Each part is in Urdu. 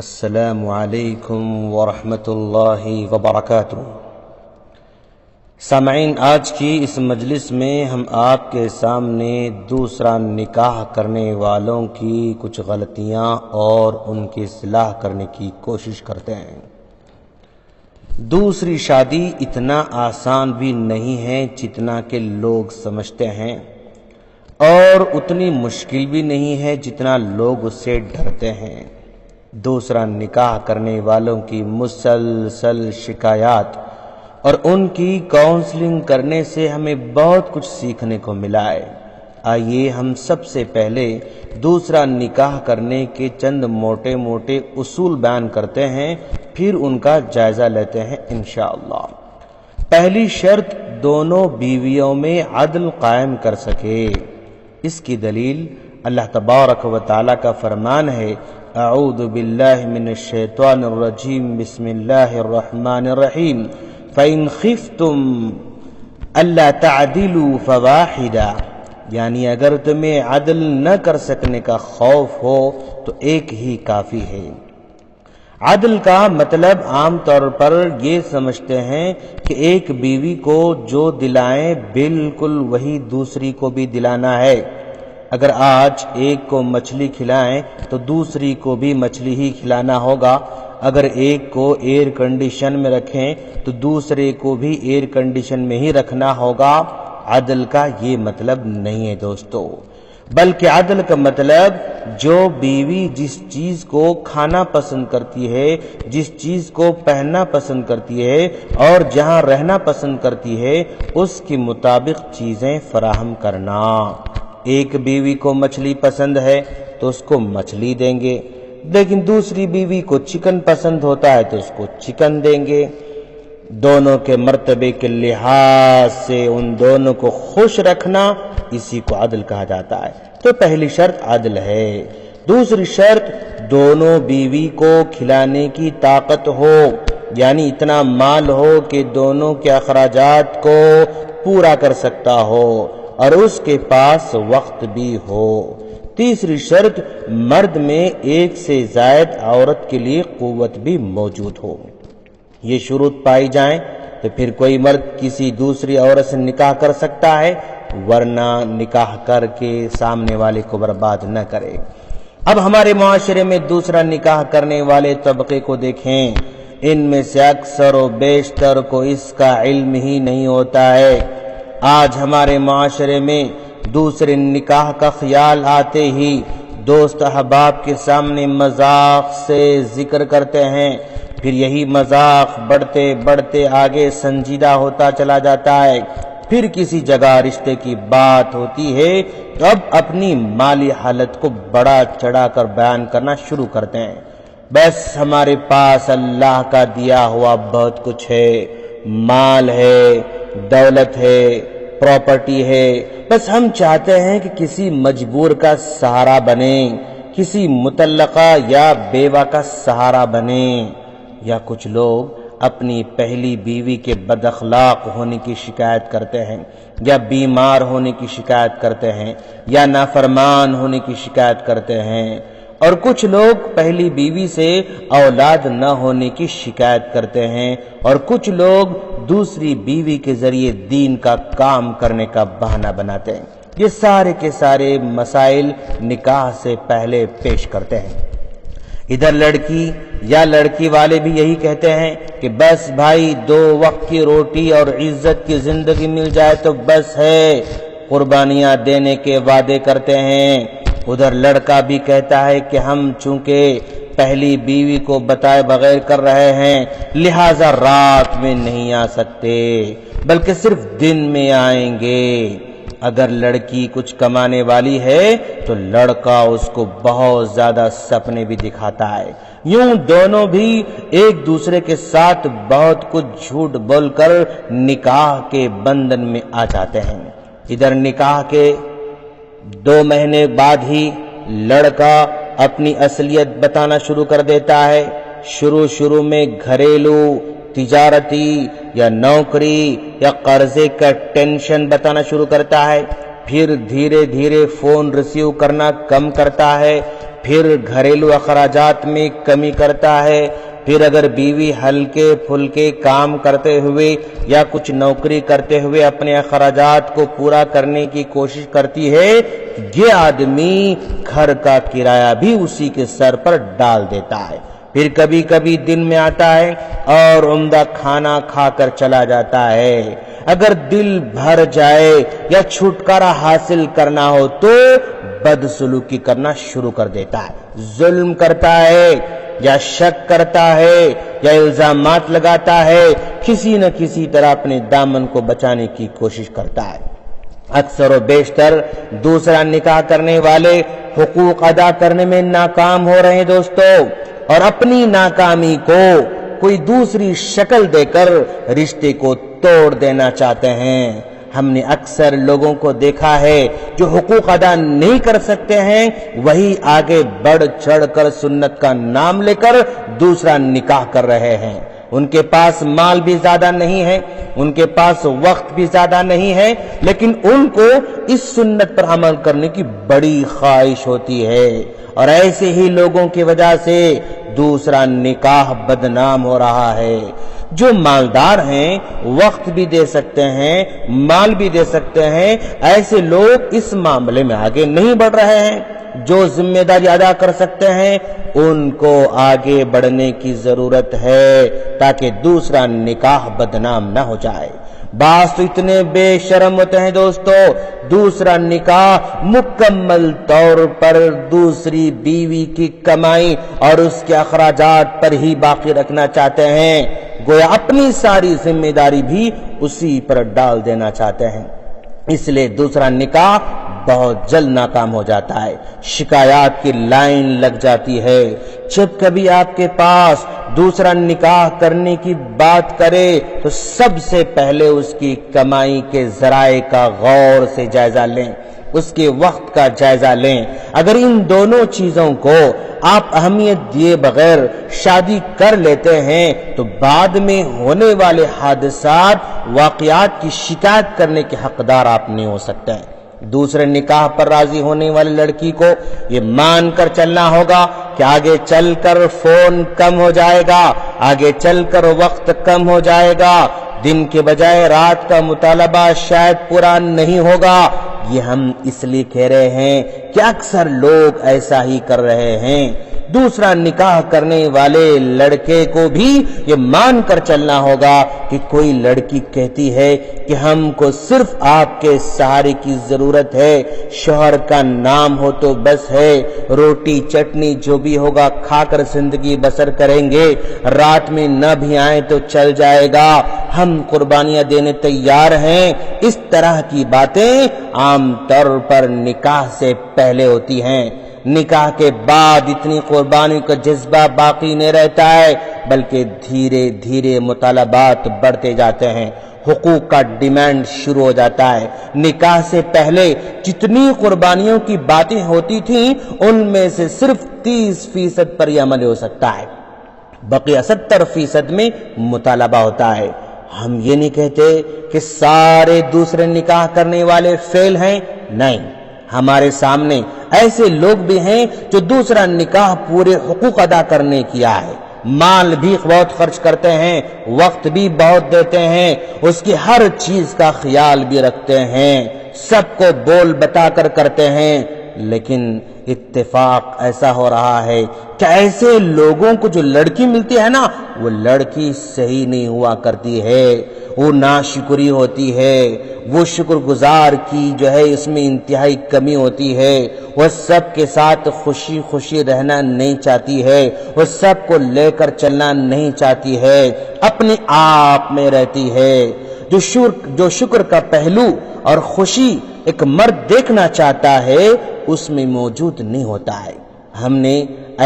السلام علیکم ورحمۃ اللہ وبرکاتہ۔ سامعین، آج کی اس مجلس میں ہم آپ کے سامنے دوسرا نکاح کرنے والوں کی کچھ غلطیاں اور ان کی اصلاح کرنے کی کوشش کرتے ہیں۔ دوسری شادی اتنا آسان بھی نہیں ہے جتنا کہ لوگ سمجھتے ہیں، اور اتنی مشکل بھی نہیں ہے جتنا لوگ اس سے ڈرتے ہیں۔ دوسرا نکاح کرنے والوں کی مسلسل شکایات اور ان کی کاؤنسلنگ کرنے سے ہمیں بہت کچھ سیکھنے کو ملا ہے۔ آئیے ہم سب سے پہلے دوسرا نکاح کرنے کے چند موٹے موٹے اصول بیان کرتے ہیں، پھر ان کا جائزہ لیتے ہیں انشاءاللہ۔ پہلی شرط، دونوں بیویوں میں عدل قائم کر سکے۔ اس کی دلیل اللہ تبارک و تعالیٰ کا فرمان ہے، اعوذ باللہ من الشیطان الرجیم، بسم اللہ الرحمن الرحیم، فَإِنْ خِفْتُمْ أَلَّا تَعْدِلُوا فَوَاحِدًا، یعنی اگر تمہیں عدل نہ کر سکنے کا خوف ہو تو ایک ہی کافی ہے۔ عدل کا مطلب عام طور پر یہ سمجھتے ہیں کہ ایک بیوی کو جو دلائیں بالکل وہی دوسری کو بھی دلانا ہے۔ اگر آج ایک کو مچھلی کھلائیں تو دوسری کو بھی مچھلی ہی کھلانا ہوگا۔ اگر ایک کو ایئر کنڈیشن میں رکھیں تو دوسرے کو بھی ایئر کنڈیشن میں ہی رکھنا ہوگا۔ عدل کا یہ مطلب نہیں ہے دوستو، بلکہ عدل کا مطلب جو بیوی جس چیز کو کھانا پسند کرتی ہے، جس چیز کو پہننا پسند کرتی ہے اور جہاں رہنا پسند کرتی ہے، اس کے مطابق چیزیں فراہم کرنا۔ ایک بیوی کو مچھلی پسند ہے تو اس کو مچھلی دیں گے، لیکن دوسری بیوی کو چکن پسند ہوتا ہے تو اس کو چکن دیں گے۔ دونوں کے مرتبے کے لحاظ سے ان دونوں کو خوش رکھنا، اسی کو عدل کہا جاتا ہے۔ تو پہلی شرط عدل ہے۔ دوسری شرط، دونوں بیوی کو کھلانے کی طاقت ہو، یعنی اتنا مال ہو کہ دونوں کے اخراجات کو پورا کر سکتا ہو اور اس کے پاس وقت بھی ہو۔ تیسری شرط، مرد میں ایک سے زائد عورت کے لیے قوت بھی موجود ہو۔ یہ شروط پائی جائیں تو پھر کوئی مرد کسی دوسری عورت سے نکاح کر سکتا ہے، ورنہ نکاح کر کے سامنے والے کو برباد نہ کرے۔ اب ہمارے معاشرے میں دوسرا نکاح کرنے والے طبقے کو دیکھیں، ان میں سے اکثر و بیشتر کو اس کا علم ہی نہیں ہوتا ہے۔ آج ہمارے معاشرے میں دوسرے نکاح کا خیال آتے ہی دوست احباب کے سامنے مذاق سے ذکر کرتے ہیں، پھر یہی مذاق بڑھتے بڑھتے آگے سنجیدہ ہوتا چلا جاتا ہے۔ پھر کسی جگہ رشتے کی بات ہوتی ہے تو اب اپنی مالی حالت کو بڑا چڑھا کر بیان کرنا شروع کرتے ہیں۔ بس ہمارے پاس اللہ کا دیا ہوا بہت کچھ ہے، مال ہے، دولت ہے، پراپرٹی ہے، بس ہم چاہتے ہیں کہ کسی مجبور کا سہارا بنیں، کسی مطلقہ یا بیوہ کا سہارا بنیں۔ یا کچھ لوگ اپنی پہلی بیوی کے بد اخلاق ہونے کی شکایت کرتے ہیں، یا بیمار ہونے کی شکایت کرتے ہیں، یا نافرمان ہونے کی شکایت کرتے ہیں، اور کچھ لوگ پہلی بیوی سے اولاد نہ ہونے کی شکایت کرتے ہیں، اور کچھ لوگ دوسری بیوی کے ذریعے دین کا کام کرنے کا بہانہ بناتے ہیں۔ یہ سارے کے سارے مسائل نکاح سے پہلے پیش کرتے ہیں۔ ادھر لڑکی یا لڑکی والے بھی یہی کہتے ہیں کہ بس بھائی 2 وقت کی روٹی اور عزت کی زندگی مل جائے تو بس ہے، قربانیاں دینے کے وعدے کرتے ہیں۔ ادھر لڑکا بھی کہتا ہے کہ ہم چونکہ پہلی بیوی کو بتائے بغیر کر رہے ہیں، لہذا رات میں نہیں آ سکتے بلکہ صرف دن میں آئیں گے۔ اگر لڑکی کچھ کمانے والی ہے تو لڑکا اس کو بہت زیادہ سپنے بھی دکھاتا ہے۔ یوں دونوں بھی ایک دوسرے کے ساتھ بہت کچھ جھوٹ بول کر نکاح کے بندھن میں آ جاتے ہیں۔ ادھر نکاح کے 2 مہینے بعد ہی لڑکا اپنی اصلیت بتانا شروع کر دیتا ہے۔ شروع میں گھریلو، تجارتی یا نوکری یا قرضے کا ٹینشن بتانا شروع کرتا ہے، پھر دھیرے دھیرے فون ریسیو کرنا کم کرتا ہے، پھر گھریلو اخراجات میں کمی کرتا ہے، پھر اگر بیوی ہلکے پھلکے کام کرتے ہوئے یا کچھ نوکری کرتے ہوئے اپنے اخراجات کو پورا کرنے کی کوشش کرتی ہے، یہ آدمی گھر کا کرایہ بھی اسی کے سر پر ڈال دیتا ہے، پھر کبھی کبھی دن میں آتا ہے اور عمدہ کھانا کھا کر چلا جاتا ہے۔ اگر دل بھر جائے یا چھٹکارا حاصل کرنا ہو تو بدسلوکی کرنا شروع کر دیتا ہے، ظلم کرتا ہے یا شک کرتا ہے یا الزامات لگاتا ہے، کسی نہ کسی طرح اپنے دامن کو بچانے کی کوشش کرتا ہے۔ اکثر و بیشتر دوسرا نکاح کرنے والے حقوق ادا کرنے میں ناکام ہو رہے ہیں دوستو، اور اپنی ناکامی کو کوئی دوسری شکل دے کر رشتے کو توڑ دینا چاہتے ہیں۔ ہم نے اکثر لوگوں کو دیکھا ہے جو حقوق ادا نہیں کر سکتے ہیں، وہی آگے بڑھ چڑھ کر سنت کا نام لے کر دوسرا نکاح کر رہے ہیں۔ ان کے پاس مال بھی زیادہ نہیں ہے، ان کے پاس وقت بھی زیادہ نہیں ہے، لیکن ان کو اس سنت پر عمل کرنے کی بڑی خواہش ہوتی ہے، اور ایسے ہی لوگوں کی وجہ سے دوسرا نکاح بدنام ہو رہا ہے۔ جو مالدار ہیں، وقت بھی دے سکتے ہیں، مال بھی دے سکتے ہیں، ایسے لوگ اس معاملے میں آگے نہیں بڑھ رہے ہیں۔ جو ذمہ داری ادا کر سکتے ہیں ان کو آگے بڑھنے کی ضرورت ہے تاکہ دوسرا نکاح بدنام نہ ہو جائے۔ بعض تو اتنے بے شرم ہوتے ہیں دوستو، دوسرا نکاح مکمل طور پر دوسری بیوی کی کمائی اور اس کے اخراجات پر ہی باقی رکھنا چاہتے ہیں، گویا اپنی ساری ذمہ داری بھی اسی پر ڈال دینا چاہتے ہیں۔ اس لیے دوسرا نکاح بہت جلد ناکام ہو جاتا ہے، شکایات کی لائن لگ جاتی ہے۔ جب کبھی آپ کے پاس دوسرا نکاح کرنے کی بات کرے تو سب سے پہلے اس کی کمائی کے ذرائع کا غور سے جائزہ لیں، اس کے وقت کا جائزہ لیں۔ اگر ان دونوں چیزوں کو آپ اہمیت دیے بغیر شادی کر لیتے ہیں تو بعد میں ہونے والے حادثات، واقعات کی شکایت کرنے کے حقدار آپ نہیں ہو سکتے ہیں۔ دوسرے نکاح پر راضی ہونے والی لڑکی کو یہ مان کر چلنا ہوگا کہ آگے چل کر فون کم ہو جائے گا، آگے چل کر وقت کم ہو جائے گا، دن کے بجائے رات کا مطالبہ شاید پورا نہیں ہوگا۔ یہ ہم اس لیے کہہ رہے ہیں کہ اکثر لوگ ایسا ہی کر رہے ہیں۔ دوسرا نکاح کرنے والے لڑکے کو بھی یہ مان کر چلنا ہوگا کہ کوئی لڑکی کہتی ہے کہ ہم کو صرف آپ کے سہارے کی ضرورت ہے، شوہر کا نام ہو تو بس ہے، روٹی چٹنی جو بھی ہوگا کھا کر زندگی بسر کریں گے، رات میں نہ بھی آئیں تو چل جائے گا، ہم قربانیاں دینے تیار ہیں۔ اس طرح کی باتیں عام طور پر نکاح سے پہلے ہوتی ہیں۔ نکاح کے بعد اتنی قربانی کا جذبہ باقی نہیں رہتا ہے، بلکہ دھیرے دھیرے مطالبات بڑھتے جاتے ہیں، حقوق کا ڈیمانڈ شروع ہو جاتا ہے۔ نکاح سے پہلے جتنی قربانیوں کی باتیں ہوتی تھیں ان میں سے صرف 30% پر یہ عمل ہو سکتا ہے، بقیہ 70% میں مطالبہ ہوتا ہے۔ ہم یہ نہیں کہتے کہ سارے دوسرے نکاح کرنے والے فیل ہیں، نہیں، ہمارے سامنے ایسے لوگ بھی ہیں جو دوسرا نکاح پورے حقوق ادا کرنے کیا ہے، مال بھی بہت خرچ کرتے ہیں، وقت بھی بہت دیتے ہیں، اس کی ہر چیز کا خیال بھی رکھتے ہیں، سب کو بول بتا کر کرتے ہیں، لیکن اتفاق ایسا ہو رہا ہے کہ ایسے لوگوں کو جو لڑکی ملتی ہے نا، وہ لڑکی صحیح نہیں ہوا کرتی ہے، وہ ناشکری ہوتی ہے، وہ شکر گزار کی جو ہے اس میں انتہائی کمی ہوتی ہے، وہ سب کے ساتھ خوشی خوشی رہنا نہیں چاہتی ہے، وہ سب کو لے کر چلنا نہیں چاہتی ہے، اپنے آپ میں رہتی ہے۔ جو شکر کا پہلو اور خوشی ایک مرد دیکھنا چاہتا ہے اس میں موجود نہیں ہوتا ہے۔ ہم نے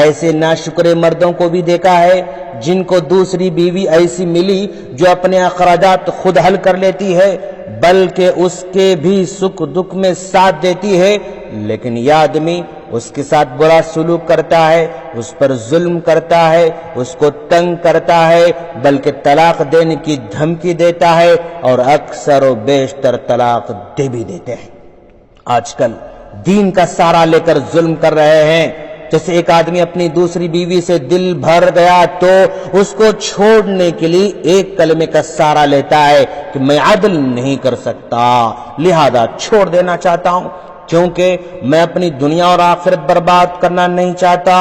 ایسے ناشکرے مردوں کو بھی دیکھا ہے جن کو دوسری بیوی ایسی ملی جو اپنے اخراجات خود حل کر لیتی ہے، بلکہ اس کے بھی سکھ دکھ میں ساتھ دیتی ہے، لیکن یہ آدمی اس کے ساتھ برا سلوک کرتا ہے، اس پر ظلم کرتا ہے، اس کو تنگ کرتا ہے، بلکہ طلاق دینے کی دھمکی دیتا ہے، اور اکثر و بیشتر طلاق دے بھی دیتے ہیں۔ آج کل دین کا سہارا لے کر ظلم کر رہے ہیں، جیسے ایک آدمی اپنی دوسری بیوی سے دل بھر گیا تو اس کو چھوڑنے کے لیے ایک کلمے کا سہارا لیتا ہے کہ میں عدل نہیں کر سکتا، لہذا چھوڑ دینا چاہتا ہوں، کیونکہ میں اپنی دنیا اور آخرت برباد کرنا نہیں چاہتا۔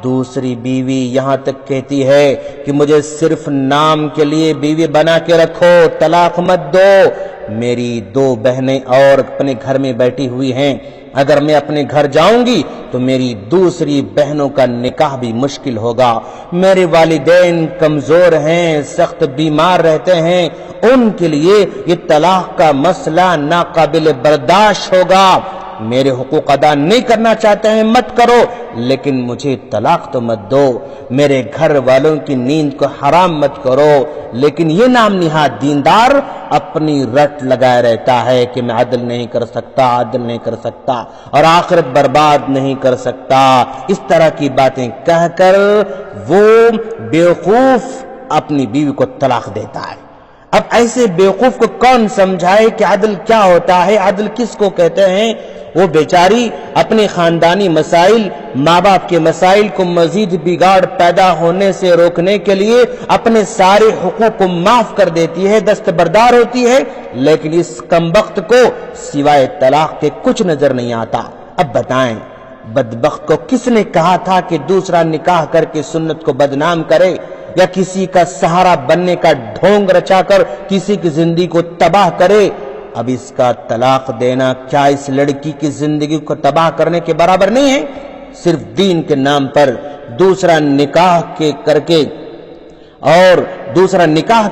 دوسری بیوی یہاں تک کہتی ہے کہ مجھے صرف نام کے لیے بیوی بنا کے رکھو، طلاق مت دو۔ میری 2 بہنیں اور اپنے گھر میں بیٹھی ہوئی ہیں، اگر میں اپنے گھر جاؤں گی تو میری دوسری بہنوں کا نکاح بھی مشکل ہوگا، میرے والدین کمزور ہیں، سخت بیمار رہتے ہیں، ان کے لیے یہ طلاق کا مسئلہ ناقابل برداشت ہوگا۔ میرے حقوق ادا نہیں کرنا چاہتے ہیں مت کرو، لیکن مجھے طلاق تو مت دو، میرے گھر والوں کی نیند کو حرام مت کرو۔ لیکن یہ نام نہاد دیندار اپنی رٹ لگائے رہتا ہے کہ میں عدل نہیں کر سکتا، عدل نہیں کر سکتا اور آخرت برباد نہیں کر سکتا، اس طرح کی باتیں کہہ کر وہ بیوقوف اپنی بیوی کو طلاق دیتا ہے۔ اب ایسے بیوقوف کو کون سمجھائے کہ عدل کیا ہوتا ہے، عدل کس کو کہتے ہیں؟ وہ بیچاری اپنے خاندانی مسائل، ماں باپ کے مسائل کو مزید بگاڑ پیدا ہونے سے روکنے کے لیے اپنے سارے حقوق کو معاف کر دیتی ہے، دستبردار ہوتی ہے، لیکن اس کمبخت کو سوائے طلاق کے کچھ نظر نہیں آتا۔ اب بتائیں بدبخت کو کس نے کہا تھا کہ دوسرا نکاح کر کے سنت کو بدنام کرے یا کسی کا سہارا بننے کا ڈھونگ رچا کر کسی کی زندگی کو تباہ کرے؟ اب اس کا طلاق دینا کیا اس لڑکی کی زندگی کو تباہ کرنے کے برابر نہیں ہے؟ صرف دین کے نام پر دوسرا نکاح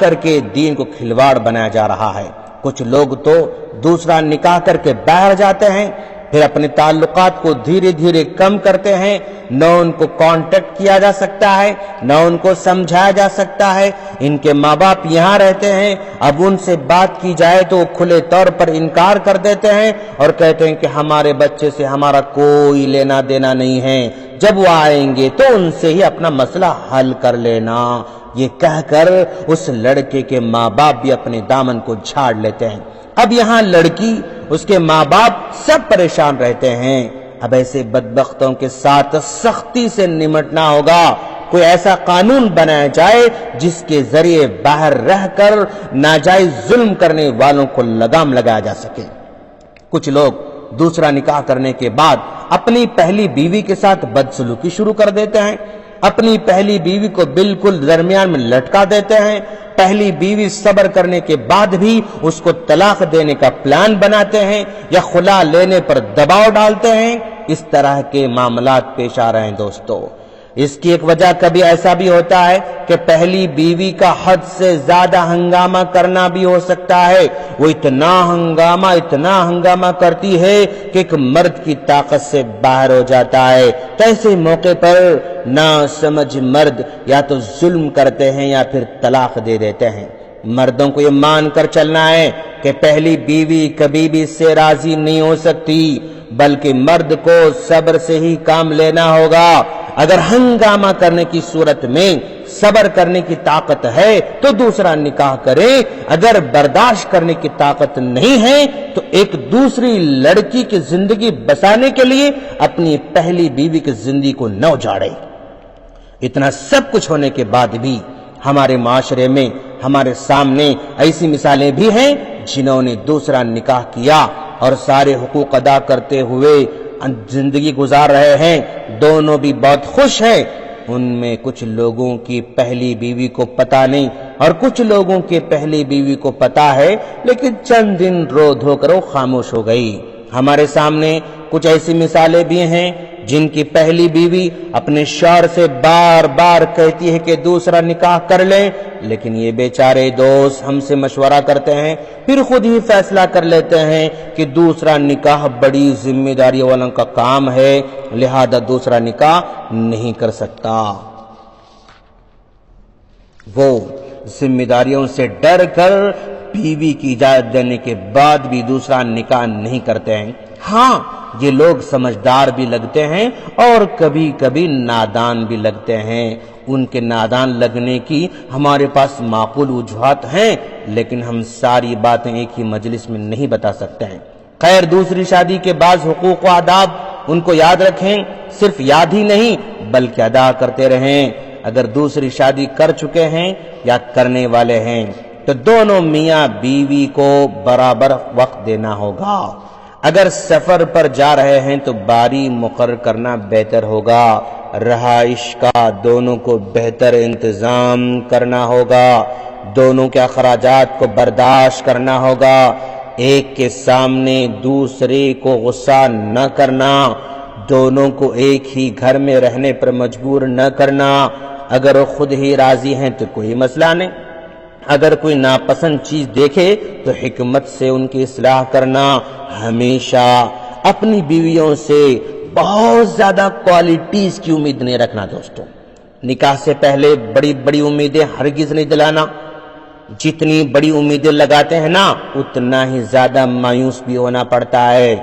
کر کے دین کو کھلواڑ بنایا جا رہا ہے۔ کچھ لوگ تو دوسرا نکاح کر کے باہر جاتے ہیں، پھر اپنے تعلقات کو دھیرے دھیرے کم کرتے ہیں، نہ ان کو کانٹیکٹ کیا جا سکتا ہے، نہ ان کو سمجھایا جا سکتا ہے۔ ان کے ماں باپ یہاں رہتے ہیں، اب ان سے بات کی جائے تو وہ کھلے طور پر انکار کر دیتے ہیں اور کہتے ہیں کہ ہمارے بچے سے ہمارا کوئی لینا دینا نہیں ہے، جب وہ آئیں گے تو ان سے ہی اپنا مسئلہ حل کر لینا۔ یہ کہہ کر اس لڑکے کے ماں باپ بھی اپنے دامن کو جھاڑ لیتے ہیں۔ اب یہاں لڑکی، اس کے ماں باپ سب پریشان رہتے ہیں۔ اب ایسے بدبختوں کے ساتھ سختی سے نمٹنا ہوگا۔ کوئی ایسا قانون بنایا جائے جس کے ذریعے باہر رہ کر ناجائز ظلم کرنے والوں کو لگام لگایا جا سکے۔ کچھ لوگ دوسرا نکاح کرنے کے بعد اپنی پہلی بیوی کے ساتھ بدسلوکی شروع کر دیتے ہیں، اپنی پہلی بیوی کو بالکل درمیان میں لٹکا دیتے ہیں، پہلی بیوی صبر کرنے کے بعد بھی اس کو طلاق دینے کا پلان بناتے ہیں یا خلا لینے پر دباؤ ڈالتے ہیں۔ اس طرح کے معاملات پیش آ رہے ہیں دوستو۔ اس کی ایک وجہ کبھی ایسا بھی ہوتا ہے کہ پہلی بیوی کا حد سے زیادہ ہنگامہ کرنا بھی ہو سکتا ہے۔ وہ اتنا ہنگامہ کرتی ہے کہ ایک مرد کی طاقت سے باہر ہو جاتا ہے۔ تو ایسے موقع پر نا سمجھ مرد یا تو ظلم کرتے ہیں یا پھر طلاق دے دیتے ہیں۔ مردوں کو یہ مان کر چلنا ہے کہ پہلی بیوی کبھی بھی اس سے راضی نہیں ہو سکتی، بلکہ مرد کو صبر سے ہی کام لینا ہوگا۔ اگر ہنگامہ کرنے کی صورت میں صبر کرنے کی طاقت ہے تو دوسرا نکاح کرے، اگر برداشت کرنے کی طاقت نہیں ہے تو ایک دوسری لڑکی کی زندگی بسانے کے لیے اپنی پہلی بیوی کی زندگی کو نہ اجاڑے۔ اتنا سب کچھ ہونے کے بعد بھی ہمارے معاشرے میں ہمارے سامنے ایسی مثالیں بھی ہیں جنہوں نے دوسرا نکاح کیا اور سارے حقوق ادا کرتے ہوئے زندگی گزار رہے ہیں، دونوں بھی بہت خوش ہیں۔ ان میں کچھ لوگوں کی پہلی بیوی کو پتہ نہیں اور کچھ لوگوں کے پہلی بیوی کو پتہ ہے، لیکن چند دن رو دھو کر وہ خاموش ہو گئی۔ ہمارے سامنے کچھ ایسی مثالیں بھی ہیں جن کی پہلی بیوی اپنے شوہر سے بار بار کہتی ہے کہ دوسرا نکاح کر لیں، لیکن یہ بیچارے دوست ہم سے مشورہ کرتے ہیں، پھر خود ہی فیصلہ کر لیتے ہیں کہ دوسرا نکاح بڑی ذمہ داری والوں کا کام ہے، لہذا دوسرا نکاح نہیں کر سکتا۔ وہ ذمہ داریوں سے ڈر کر بیوی کی اجازت دینے کے بعد بھی دوسرا نکاح نہیں کرتے ہیں۔ ہاں، یہ لوگ سمجھدار بھی لگتے ہیں اور کبھی کبھی نادان بھی لگتے ہیں۔ ان کے نادان لگنے کی ہمارے پاس معقول وجوہات ہیں، لیکن ہم ساری باتیں ایک ہی مجلس میں نہیں بتا سکتے ہیں۔ خیر، دوسری شادی کے بعض حقوق و آداب ان کو یاد رکھیں، صرف یاد ہی نہیں بلکہ ادا کرتے رہیں۔ اگر دوسری شادی کر چکے ہیں یا کرنے والے ہیں تو دونوں میاں بیوی کو برابر وقت دینا ہوگا۔ اگر سفر پر جا رہے ہیں تو باری مقرر کرنا بہتر ہوگا۔ رہائش کا دونوں کو بہتر انتظام کرنا ہوگا۔ دونوں کے اخراجات کو برداشت کرنا ہوگا۔ ایک کے سامنے دوسرے کو غصہ نہ کرنا۔ دونوں کو ایک ہی گھر میں رہنے پر مجبور نہ کرنا۔ اگر وہ خود ہی راضی ہیں تو کوئی مسئلہ نہیں۔ اگر کوئی ناپسند چیز دیکھے تو حکمت سے ان کی اصلاح کرنا۔ ہمیشہ اپنی بیویوں سے بہت زیادہ کوالٹیز کی امید نہیں رکھنا دوستوں۔ نکاح سے پہلے بڑی بڑی امیدیں ہرگز نہیں دلانا۔ جتنی بڑی امیدیں لگاتے ہیں نا اتنا ہی زیادہ مایوس بھی ہونا پڑتا ہے۔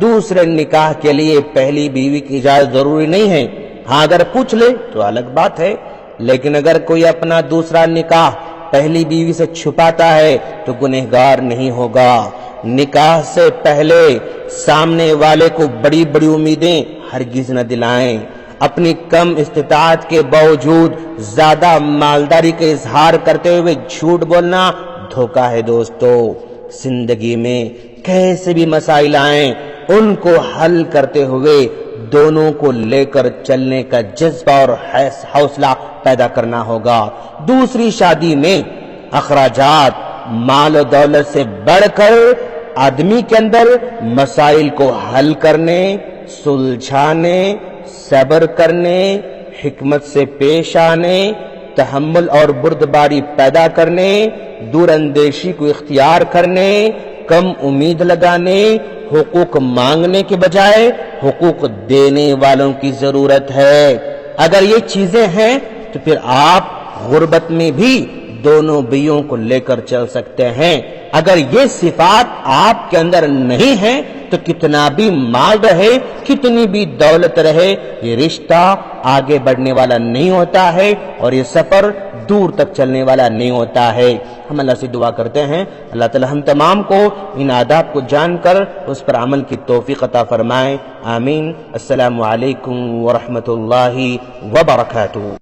دوسرے نکاح کے لیے پہلی بیوی کی اجازت ضروری نہیں ہے، ہاں اگر پوچھ لے تو الگ بات ہے، لیکن اگر کوئی اپنا دوسرا نکاح پہلی بیوی سے چھپاتا ہے تو گنہگار نہیں ہوگا۔ نکاح سے پہلے سامنے والے کو بڑی بڑی امیدیں ہرگز نہ دلائیں۔ اپنی کم استطاعت کے باوجود زیادہ مالداری کا اظہار کرتے ہوئے جھوٹ بولنا دھوکہ ہے دوستو۔ زندگی میں کیسے بھی مسائل آئیں ان کو حل کرتے ہوئے دونوں کو لے کر چلنے کا جذبہ اور حوصلہ پیدا کرنا ہوگا۔ دوسری شادی میں اخراجات مال و دولت سے بڑھ کر آدمی کے اندر مسائل کو حل کرنے، سلجھانے، صبر کرنے، حکمت سے پیش آنے، تحمل اور بردباری پیدا کرنے، دور اندیشی کو اختیار کرنے، کم امید لگانے، حقوق مانگنے کے بجائے حقوق دینے والوں کی ضرورت ہے۔ اگر یہ چیزیں ہیں تو پھر آپ غربت میں بھی دونوں بیویوں کو لے کر چل سکتے ہیں۔ اگر یہ صفات آپ کے اندر نہیں ہیں تو کتنا بھی مال رہے، کتنی بھی دولت رہے، یہ رشتہ آگے بڑھنے والا نہیں ہوتا ہے اور یہ سفر دور تک چلنے والا نہیں ہوتا ہے۔ ہم اللہ سے دعا کرتے ہیں اللہ تعالی ہم تمام کو ان آداب کو جان کر اس پر عمل کی توفیق عطا فرمائے، آمین۔ السلام علیکم ورحمۃ اللہ وبرکاتہ۔